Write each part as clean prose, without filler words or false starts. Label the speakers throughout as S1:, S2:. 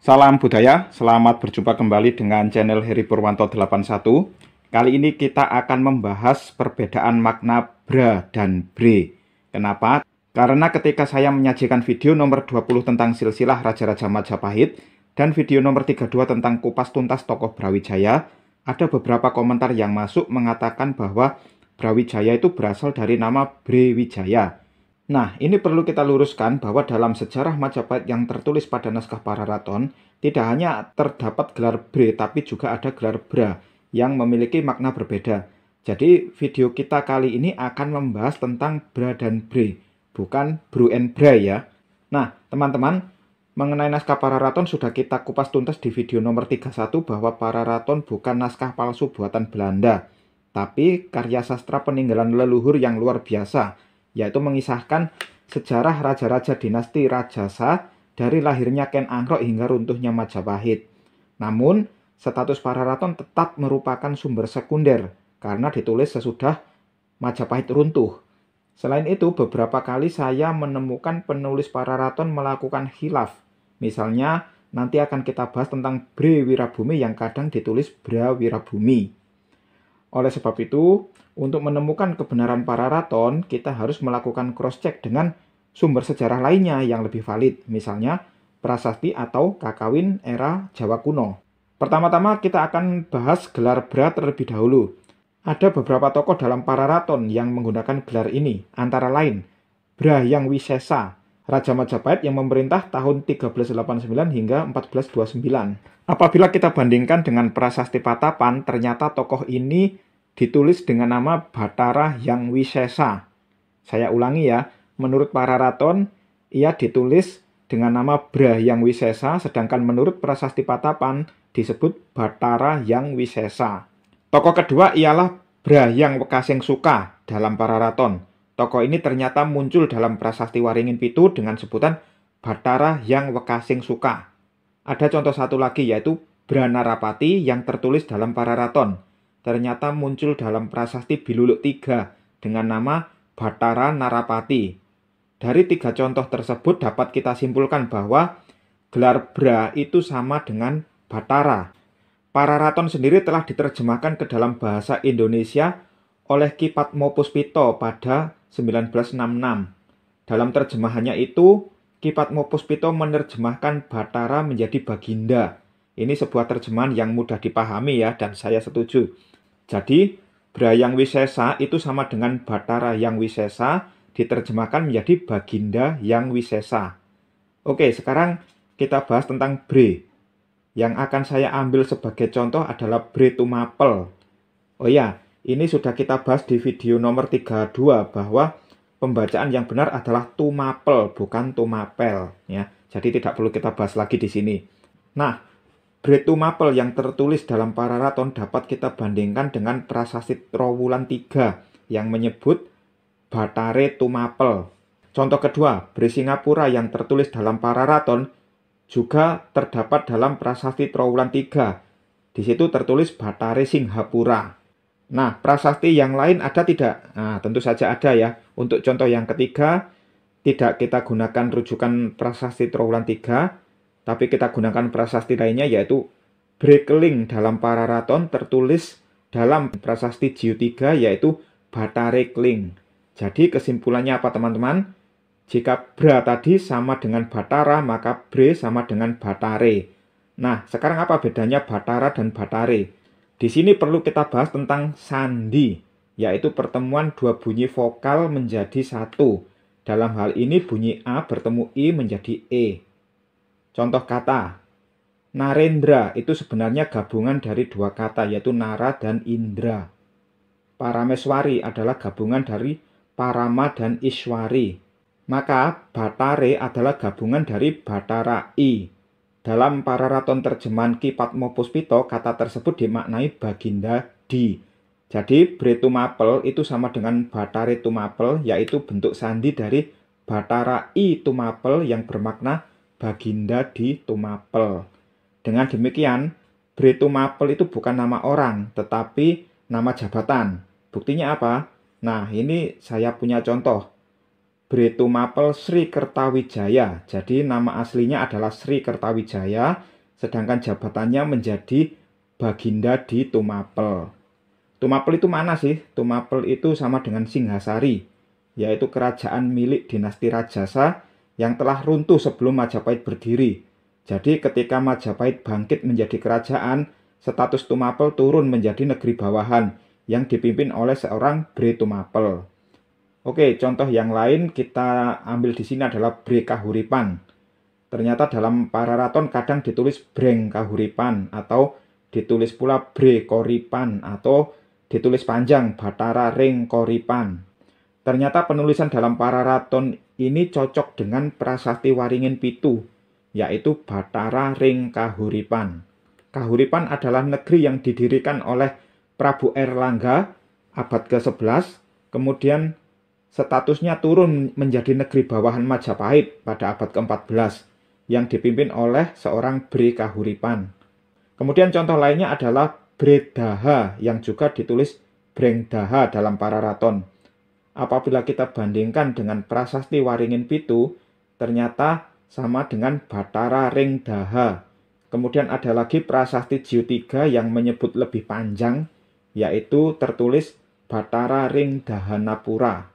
S1: Salam budaya, selamat berjumpa kembali dengan channel Heri Purwanto 81. Kali ini kita akan membahas perbedaan makna bra dan bre. Kenapa? Karena ketika saya menyajikan video nomor 20 tentang silsilah Raja-Raja Majapahit dan video nomor 32 tentang kupas tuntas tokoh Brawijaya, ada beberapa komentar yang masuk mengatakan bahwa Brawijaya itu berasal dari nama Brewijaya. Nah, ini perlu kita luruskan bahwa dalam sejarah Majapahit yang tertulis pada naskah Pararaton, tidak hanya terdapat gelar bre, tapi juga ada gelar bra yang memiliki makna berbeda. Jadi, video kita kali ini akan membahas tentang bra dan bre, bukan bru and bra ya. Nah, teman-teman, mengenai naskah Pararaton sudah kita kupas tuntas di video nomor 31 bahwa Pararaton bukan naskah palsu buatan Belanda, tapi karya sastra peninggalan leluhur yang luar biasa, yaitu mengisahkan sejarah raja-raja dinasti Rajasa dari lahirnya Ken Angrok hingga runtuhnya Majapahit. Namun, status Pararaton tetap merupakan sumber sekunder karena ditulis sesudah Majapahit runtuh. Selain itu, beberapa kali saya menemukan penulis Pararaton melakukan khilaf. Misalnya, nanti akan kita bahas tentang Bre Wirabumi yang kadang ditulis Bra Wirabumi. Oleh sebab itu, untuk menemukan kebenaran Pararaton, kita harus melakukan cross-check dengan sumber sejarah lainnya yang lebih valid, misalnya prasasti atau kakawin era Jawa kuno. Pertama-tama kita akan bahas gelar bra terlebih dahulu. Ada beberapa tokoh dalam Pararaton yang menggunakan gelar ini, antara lain Bra Hyang Wisesa, Raja Majapahit yang memerintah tahun 1389 hingga 1429. Apabila kita bandingkan dengan prasasti Patapan, ternyata tokoh ini ditulis dengan nama Batara Hyang Wisesa. Saya ulangi ya, menurut Pararaton, ia ditulis dengan nama Bra Hyang Wisesa, sedangkan menurut prasasti Patapan disebut Batara Hyang Wisesa. Tokoh kedua ialah Bra Hyang Wekasing Suka dalam Pararaton. Tokoh ini ternyata muncul dalam prasasti Waringin Pitu dengan sebutan Batara Hyang Wekasing Suka. Ada contoh satu lagi yaitu Bra Narapati yang tertulis dalam Pararaton. Ternyata muncul dalam prasasti Biluluk 3 dengan nama Batara Narapati. Dari tiga contoh tersebut dapat kita simpulkan bahwa gelar Bra itu sama dengan Batara. Pararaton sendiri telah diterjemahkan ke dalam bahasa Indonesia oleh Ki Padmopuspito pada 1966. Dalam terjemahannya itu, Ki Padmopuspito menerjemahkan Batara menjadi Baginda. Ini sebuah terjemahan yang mudah dipahami ya, dan saya setuju. Jadi, Bra Hyang Wisesa itu sama dengan Batara Hyang Wisesa, diterjemahkan menjadi Baginda Hyang Wisesa. Oke, sekarang kita bahas tentang bre. Yang akan saya ambil sebagai contoh adalah bre tumapel. Oh ya, ini sudah kita bahas di video nomor 32 bahwa pembacaan yang benar adalah tumapel, bukan tumapel ya. Jadi tidak perlu kita bahas lagi di sini. Nah, bre tumapel yang tertulis dalam Pararaton dapat kita bandingkan dengan prasasti Trowulan 3 yang menyebut Batare Tumapel. Contoh kedua, bre Singapura yang tertulis dalam Pararaton juga terdapat dalam prasasti Trowulan 3. Di situ tertulis Batare Singhapura. Nah, prasasti yang lain ada tidak? Nah, tentu saja ada ya. Untuk contoh yang ketiga, tidak kita gunakan rujukan prasasti Trowulan 3, tapi kita gunakan prasasti lainnya yaitu Bre Keling dalam Pararaton tertulis dalam prasasti Jiu 3 yaitu Batare Kling. Jadi kesimpulannya apa teman-teman? Jika Bra tadi sama dengan Batara, maka Bre sama dengan Batare. Nah, sekarang apa bedanya Batara dan Batare? Di sini perlu kita bahas tentang sandi, yaitu pertemuan dua bunyi vokal menjadi satu. Dalam hal ini bunyi A bertemu I menjadi E. Contoh kata, Narendra itu sebenarnya gabungan dari dua kata, yaitu Nara dan Indra. Parameswari adalah gabungan dari Parama dan Iswari. Maka Batare adalah gabungan dari Batara I. Dalam Pararaton terjemahan Ki Padmopuspito, kata tersebut dimaknai Baginda Di. Jadi Bre Tumapel itu sama dengan Batare Tumapel, yaitu bentuk sandi dari Batara I Tumapel yang bermakna Baginda Di Tumapel. Dengan demikian, Bre Tumapel itu bukan nama orang, tetapi nama jabatan. Buktinya apa? Nah, ini saya punya contoh. Bre Tumapel Sri Kertawijaya. Jadi nama aslinya adalah Sri Kertawijaya, sedangkan jabatannya menjadi Baginda di Tumapel. Tumapel itu mana sih? Tumapel itu sama dengan Singhasari, yaitu kerajaan milik dinasti Rajasa yang telah runtuh sebelum Majapahit berdiri. Jadi ketika Majapahit bangkit menjadi kerajaan, status Tumapel turun menjadi negeri bawahan yang dipimpin oleh seorang Bre Tumapel. Oke, contoh yang lain kita ambil di sini adalah Bre Kahuripan. Ternyata dalam Pararaton kadang ditulis Breng Kahuripan atau ditulis pula Bre Koripan atau ditulis panjang Batara Ring Koripan. Ternyata penulisan dalam Pararaton ini cocok dengan Prasasti Waringin Pitu, yaitu Batara Ring Kahuripan. Kahuripan adalah negeri yang didirikan oleh Prabu Airlangga abad ke-11, kemudian statusnya turun menjadi negeri bawahan Majapahit pada abad ke-14 yang dipimpin oleh seorang Bre Kahuripan. Kemudian contoh lainnya adalah Bre Daha yang juga ditulis Breng Daha dalam Pararaton. Apabila kita bandingkan dengan Prasasti Waringin Pitu, ternyata sama dengan Batara Ring Daha. Kemudian ada lagi Prasasti Jiu 3 yang menyebut lebih panjang, yaitu tertulis Batara Ring Dahanapura.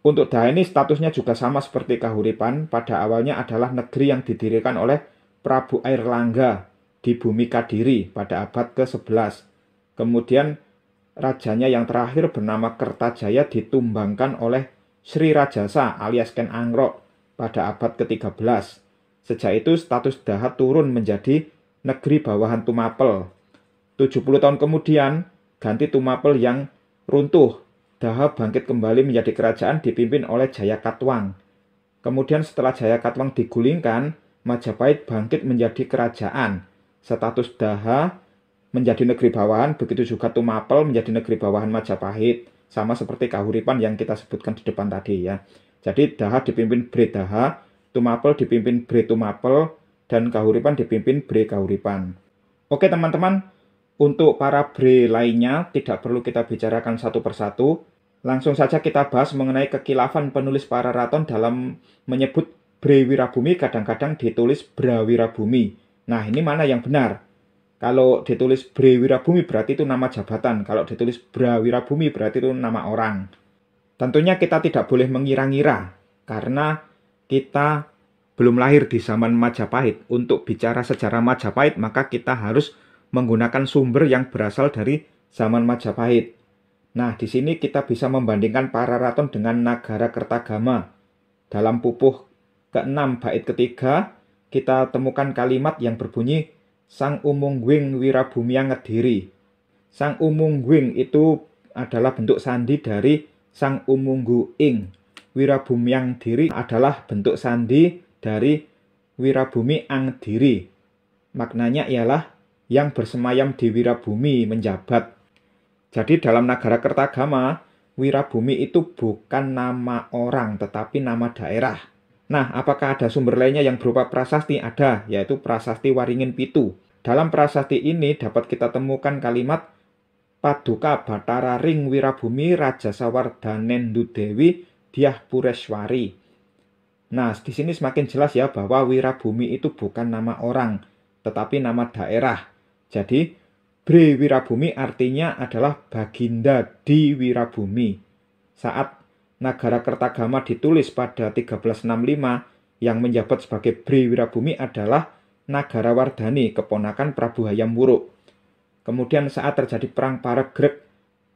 S1: Untuk Daha ini statusnya juga sama seperti Kahuripan, pada awalnya adalah negeri yang didirikan oleh Prabu Airlangga di bumi Kadiri pada abad ke-11. Kemudian rajanya yang terakhir bernama Kertajaya ditumbangkan oleh Sri Rajasa alias Ken Angrok pada abad ke-13. Sejak itu status Daha turun menjadi negeri bawahan Tumapel. 70 tahun kemudian ganti Tumapel yang runtuh. Daha bangkit kembali menjadi kerajaan dipimpin oleh Jayakatwang. Kemudian setelah Jayakatwang digulingkan, Majapahit bangkit menjadi kerajaan. Status Daha menjadi negeri bawahan, begitu juga Tumapel menjadi negeri bawahan Majapahit. Sama seperti Kahuripan yang kita sebutkan di depan tadi ya. Jadi Daha dipimpin Bre Daha, Tumapel dipimpin Bre Tumapel, dan Kahuripan dipimpin Bre Kahuripan. Oke teman-teman, untuk para Bre lainnya tidak perlu kita bicarakan satu persatu. Langsung saja kita bahas mengenai kekilafan penulis Pararaton dalam menyebut Bre Wirabumi kadang-kadang ditulis Bra Wirabumi. Nah, ini mana yang benar? Kalau ditulis Bre Wirabumi berarti itu nama jabatan. Kalau ditulis Bra Wirabumi berarti itu nama orang. Tentunya kita tidak boleh mengira-ngira karena kita belum lahir di zaman Majapahit. Untuk bicara sejarah Majapahit maka kita harus menggunakan sumber yang berasal dari zaman Majapahit. Nah, di sini kita bisa membandingkan Pararaton dengan Nagara Kertagama. Dalam pupuh ke-6 bait ketiga, kita temukan kalimat yang berbunyi Sang Umungguing Wirabumiang Ngediri. Sang Umungguing itu adalah bentuk sandi dari Sang Umungguing. Wirabumiang Diri adalah bentuk sandi dari Wirabumi Angdiri. Maknanya ialah yang bersemayam di Wirabumi menjabat. Jadi dalam Nagara Kertagama, Wirabumi itu bukan nama orang, tetapi nama daerah. Nah, apakah ada sumber lainnya yang berupa prasasti? Ada, yaitu Prasasti Waringin Pitu. Dalam prasasti ini dapat kita temukan kalimat Paduka Batara Ring Wirabumi Rajasawardhanendu Dewi Dyah Pureswari. Nah, di sini semakin jelas ya bahwa Wirabumi itu bukan nama orang, tetapi nama daerah. Jadi, Bre Wirabumi artinya adalah Baginda di Wirabumi. Saat Nagara Kertagama ditulis pada 1365, yang menjabat sebagai Bre Wirabumi adalah Nagarawardhani, keponakan Prabu Hayam Wuruk. Kemudian saat terjadi Perang Paregreg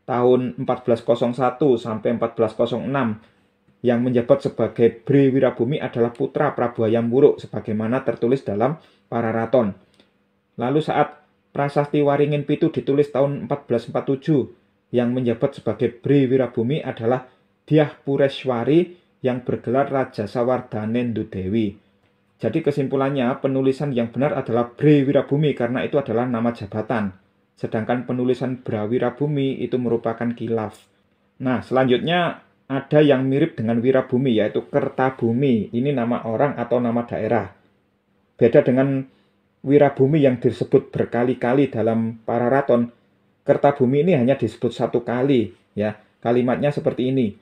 S1: tahun 1401 sampai 1406, yang menjabat sebagai Bre Wirabumi adalah putra Prabu Hayam Wuruk, sebagaimana tertulis dalam Pararaton. Lalu saat Prasasti Waringin Pitu ditulis tahun 1447, yang menjabat sebagai Bre Wirabumi adalah Dyah Pureswari yang bergelar Rajasawardhanendu Dewi. Jadi kesimpulannya penulisan yang benar adalah Bre Wirabumi karena itu adalah nama jabatan. Sedangkan penulisan Bra Wirabumi itu merupakan khilaf. Nah, selanjutnya ada yang mirip dengan Wirabumi yaitu Kertabumi. Ini nama orang atau nama daerah. Beda dengan Wirabumi yang disebut berkali-kali dalam Pararaton, Kertabumi ini hanya disebut satu kali ya. Kalimatnya seperti ini.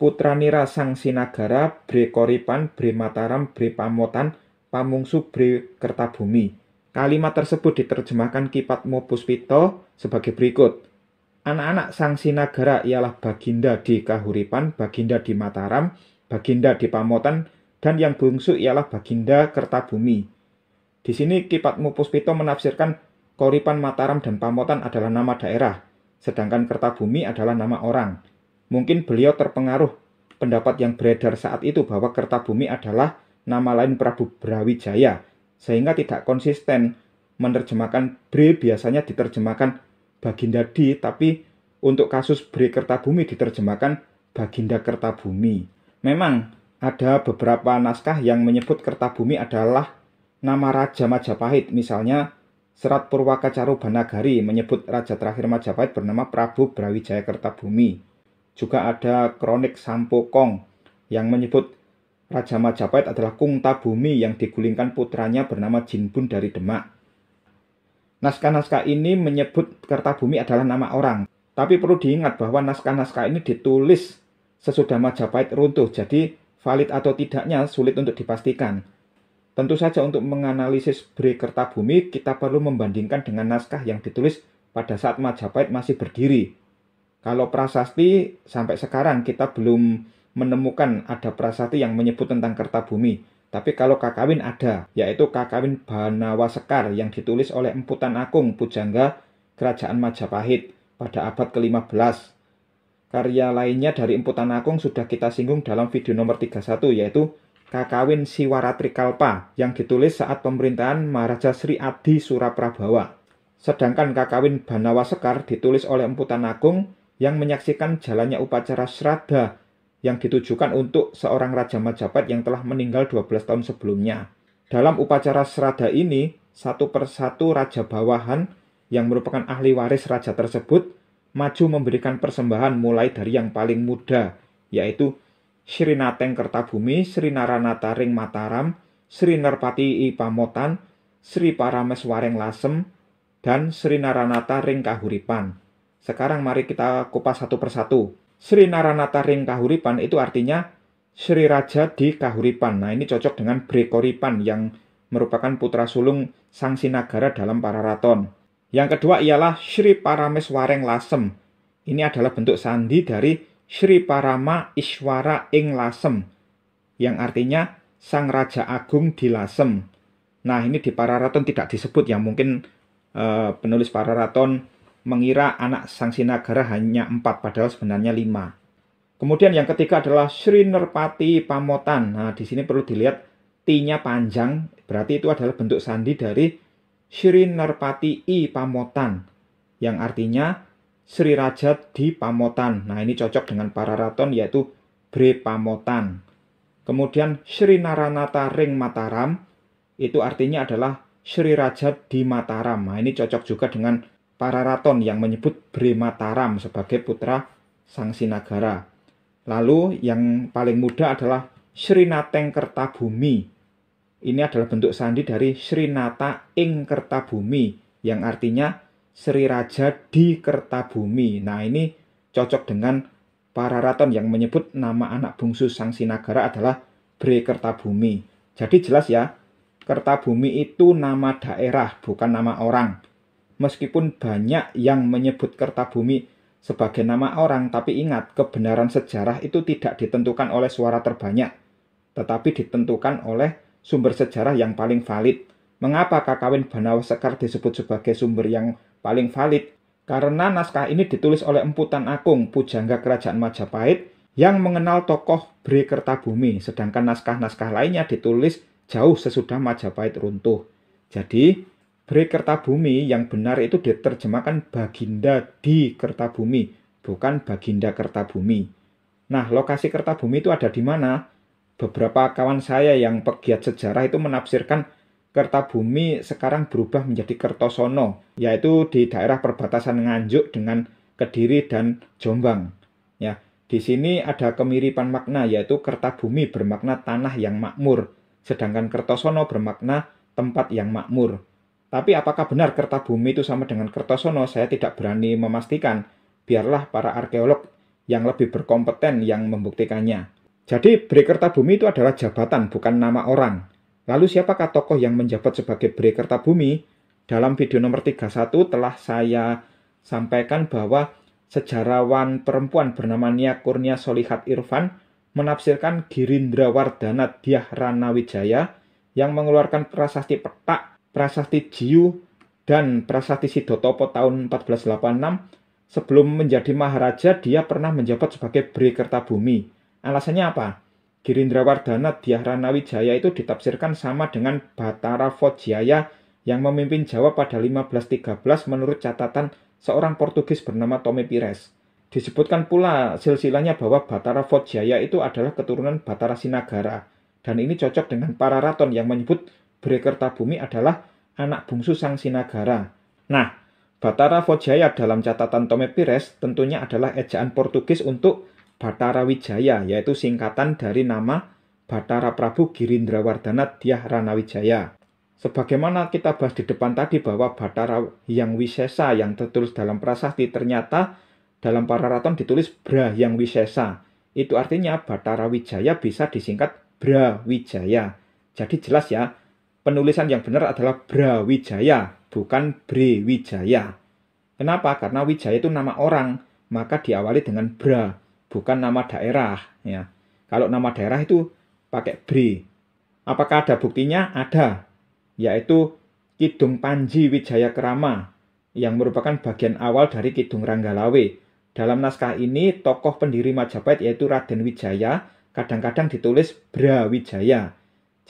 S1: Putranira Sang Sinagara, Bre Koripan, Bre Mataram, Bre Pamotan, Pamungsu, Bre Kertabumi. Kalimat tersebut diterjemahkan Ki Padmo Puspito sebagai berikut. Anak-anak Sang Sinagara ialah Baginda di Kahuripan, Baginda di Mataram, Baginda di Pamotan, dan yang bungsu ialah Baginda Kertabumi. Di sini Ki Padmo Puspito menafsirkan Koripan, Mataram, dan Pamotan adalah nama daerah, sedangkan Kertabumi adalah nama orang. Mungkin beliau terpengaruh pendapat yang beredar saat itu bahwa Kertabumi adalah nama lain Prabu Brawijaya, sehingga tidak konsisten menerjemahkan Bre biasanya diterjemahkan Baginda di, tapi untuk kasus Bre Kertabumi diterjemahkan Baginda Kertabumi. Memang ada beberapa naskah yang menyebut Kertabumi adalah nama Raja Majapahit, misalnya Serat Purwaka Carubanagari menyebut raja terakhir Majapahit bernama Prabu Brawijaya Kertabumi. Juga ada kronik Sampokong yang menyebut Raja Majapahit adalah Kungtabumi yang digulingkan putranya bernama Jinbun dari Demak. Naskah-naskah ini menyebut Kertabumi adalah nama orang. Tapi perlu diingat bahwa naskah-naskah ini ditulis sesudah Majapahit runtuh, jadi valid atau tidaknya sulit untuk dipastikan. Tentu saja untuk menganalisis Bre Kertabumi, kita perlu membandingkan dengan naskah yang ditulis pada saat Majapahit masih berdiri. Kalau prasasti, sampai sekarang kita belum menemukan ada prasasti yang menyebut tentang Kertabumi. Tapi kalau kakawin ada, yaitu kakawin Banawa Sekar yang ditulis oleh Empu Tan Agung Pujangga Kerajaan Majapahit pada abad ke-15. Karya lainnya dari Empu Tan Agung sudah kita singgung dalam video nomor 31, yaitu kakawin Siwaratrikalpa yang ditulis saat pemerintahan Maharaja Sri Adi Suraprabawa. Sedangkan kakawin Banawa Sekar ditulis oleh Empu Tan Agung yang menyaksikan jalannya upacara Sraddha yang ditujukan untuk seorang Raja Majapahit yang telah meninggal 12 tahun sebelumnya. Dalam upacara Sraddha ini, satu persatu raja bawahan yang merupakan ahli waris raja tersebut maju memberikan persembahan mulai dari yang paling muda, yaitu Sri Nateng Kertabumi, Sri Naranata Ring Mataram, Sri Nerpati I Pamotan, Sri Parameswareng Lasem, dan Sri Naranata Ring Kahuripan. Sekarang mari kita kupas satu persatu. Sri Naranata Ring Kahuripan itu artinya Sri Raja di Kahuripan. Nah, ini cocok dengan Bre Koripan yang merupakan putra sulung Sang Sinagara dalam Pararaton. Yang kedua ialah Sri Parameswareng Lasem. Ini adalah bentuk sandi dari Sri Parama Iswara Ing Lasem, yang artinya Sang Raja Agung di Lasem. Nah, ini di Pararaton tidak disebut ya, mungkin penulis Pararaton mengira anak Sang Sinagara hanya 4, padahal sebenarnya 5. Kemudian yang ketiga adalah Sri Nerpati Pamotan. Nah, di sini perlu dilihat T-nya panjang, berarti itu adalah bentuk sandi dari Sri Nerpati I Pamotan, yang artinya Sri Raja di Pamotan. Nah, ini cocok dengan Pararaton, yaitu Bre Pamotan. Kemudian Sri Naranata Ring Mataram, itu artinya adalah Sri Raja di Mataram. Nah, ini cocok juga dengan Pararaton yang menyebut Bre Mataram sebagai putra Sang Sinagara. Lalu yang paling muda adalah Sri Nateng Kertabumi. Ini adalah bentuk sandi dari Sri Nata Ing Kertabumi, yang artinya Sri Raja di Kertabumi. Nah, ini cocok dengan Pararaton yang menyebut nama anak bungsu Sang Sinagara adalah Bre Kertabumi. Jadi jelas ya, Kertabumi itu nama daerah, bukan nama orang. Meskipun banyak yang menyebut Kertabumi sebagai nama orang, tapi ingat, kebenaran sejarah itu tidak ditentukan oleh suara terbanyak, tetapi ditentukan oleh sumber sejarah yang paling valid. Mengapa kakawin Banawa Sekar disebut sebagai sumber yang paling valid? Karena naskah ini ditulis oleh Empu Tan Agung Pujangga Kerajaan Majapahit yang mengenal tokoh Bre Kertabumi, sedangkan naskah-naskah lainnya ditulis jauh sesudah Majapahit runtuh. Jadi Bre Kertabumi yang benar itu diterjemahkan Baginda di Kertabumi, bukan Baginda Kertabumi. Nah, lokasi Kertabumi itu ada di mana? Beberapa kawan saya yang pegiat sejarah itu menafsirkan Kertabumi sekarang berubah menjadi Kertosono, yaitu di daerah perbatasan Nganjuk dengan Kediri dan Jombang. Ya, di sini ada kemiripan makna, yaitu Kertabumi bermakna tanah yang makmur, sedangkan Kertosono bermakna tempat yang makmur. Tapi apakah benar Kertabumi itu sama dengan Kertosono? Saya tidak berani memastikan. Biarlah para arkeolog yang lebih berkompeten yang membuktikannya. Jadi Bre Kertabumi itu adalah jabatan, bukan nama orang. Lalu siapakah tokoh yang menjabat sebagai Bre Kertabumi? Dalam video nomor 31 telah saya sampaikan bahwa sejarawan perempuan bernama Nia Kurnia Solihat Irfan menafsirkan Girindrawardhana Dyah Ranawijaya yang mengeluarkan prasasti Petak, prasasti Jiyu, dan prasasti Sidotopo tahun 1486. Sebelum menjadi maharaja, dia pernah menjabat sebagai Bre Kertabumi. Alasannya apa? Girindrawardhana Dyah Ranawijaya itu ditafsirkan sama dengan Batara Fojaya yang memimpin Jawa pada 1513 menurut catatan seorang Portugis bernama Tome Pires. Disebutkan pula silsilahnya bahwa Batara Fojaya itu adalah keturunan Batara Sinagara. Dan ini cocok dengan para raton yang menyebut Bre Kertabumi adalah anak bungsu Sang Sinagara. Nah, Batara Fojaya dalam catatan Tome Pires tentunya adalah ejaan Portugis untuk Batara Wijaya, yaitu singkatan dari nama Batara Prabu Girindrawardhana Dyah Ranawijaya. Sebagaimana kita bahas di depan tadi bahwa Batara Hyang Wisesa yang tertulis dalam prasasti ternyata dalam para raton ditulis Bra Hyang Wisesa. Itu artinya Batara Wijaya bisa disingkat Brawijaya. Jadi jelas ya, penulisan yang benar adalah Brawijaya, bukan Bre Wijaya. Kenapa? Karena Wijaya itu nama orang, maka diawali dengan Bra, bukan nama daerah. Ya. Kalau nama daerah itu pakai Bre. Apakah ada buktinya? Ada, yaitu Kidung Panji Wijaya Krama, yang merupakan bagian awal dari Kidung Ranggalawe. Dalam naskah ini, tokoh pendiri Majapahit yaitu Raden Wijaya, kadang-kadang ditulis Brawijaya.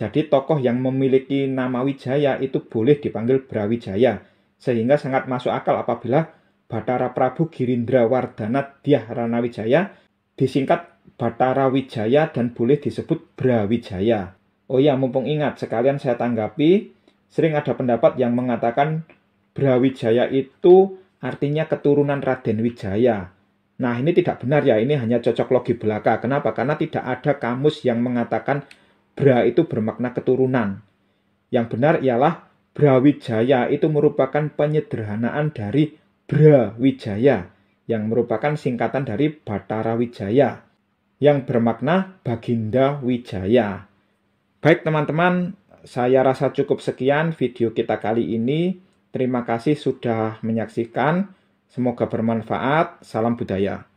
S1: Jadi tokoh yang memiliki nama Wijaya itu boleh dipanggil Brawijaya. Sehingga sangat masuk akal apabila Batara Prabu Girindrawardhana Dyah Ranawijaya disingkat Batara Wijaya dan boleh disebut Brawijaya. Oh ya, mumpung ingat, sekalian saya tanggapi, sering ada pendapat yang mengatakan Brawijaya itu artinya keturunan Raden Wijaya. Nah, ini tidak benar ya, ini hanya cocok logi belaka. Kenapa? Karena tidak ada kamus yang mengatakan Bra itu bermakna keturunan. Yang benar ialah Brawijaya itu merupakan penyederhanaan dari Brawijaya, yang merupakan singkatan dari Batara Wijaya, yang bermakna Baginda Wijaya. Baik teman-teman, saya rasa cukup sekian video kita kali ini. Terima kasih sudah menyaksikan. Semoga bermanfaat. Salam budaya.